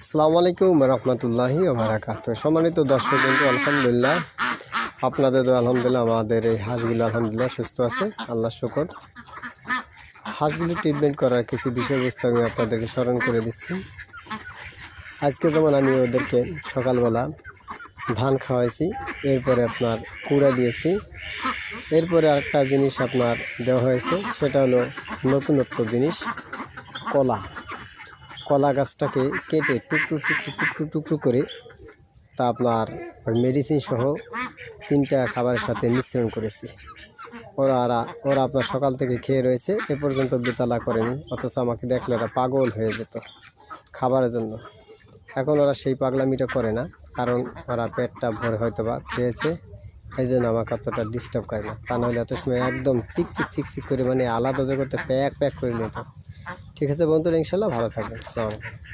আসসালামু আলাইকুম রহমতুল্লাহি ওয়া বারাকাতুহু। সম্মানিত দর্শক বন্ধু, আলহামদুলিল্লাহ আপনাদের আলহামদুলিল্লাহ আমাদের এই হাঁসগুলো আলহামদুলিল্লাহ সুস্থ আছে, আল্লাহ শুকর। হাঁসগুলি ট্রিটমেন্ট করার কিছু বিষয়বস্তু আমি আপনাদেরকে স্মরণ করে দিচ্ছি। আজকে যেমন আমি ওদেরকে সকালবেলা ধান খাওয়াইছি, এরপরে আপনার কুড়া দিয়েছি, এরপরে আরেকটা জিনিস আপনার দেওয়া হয়েছে, সেটা হলো নতুনত্ব জিনিস, কলা গাছটাকে কেটে টুকরো করে তা আপনার মেডিসিন সহ 3টা খাবারের সাথে মিশ্রণ করেছি। ওরা আপনার সকাল থেকে খেয়ে রয়েছে, এ পর্যন্ত বেতালা করেনি, অথচ আমাকে দেখলে ওরা পাগল হয়ে যেত খাবারের জন্য। এখন ওরা সেই পাগলামিটা করে না, কারণ ওরা পেটটা ভরে হয়তো বা খেয়েছে, এই জন্য আমাকে অতটা ডিস্টার্ব করে না। তা নাহলে এত সময় একদম চিকচিক করে, মানে আলাদা জগতে প্যাক করে নিত। ঠিক আছে বন্ধুরা, ইনশাল্লাহ ভালো থাকবেন। আসসালামু আলাইকুম।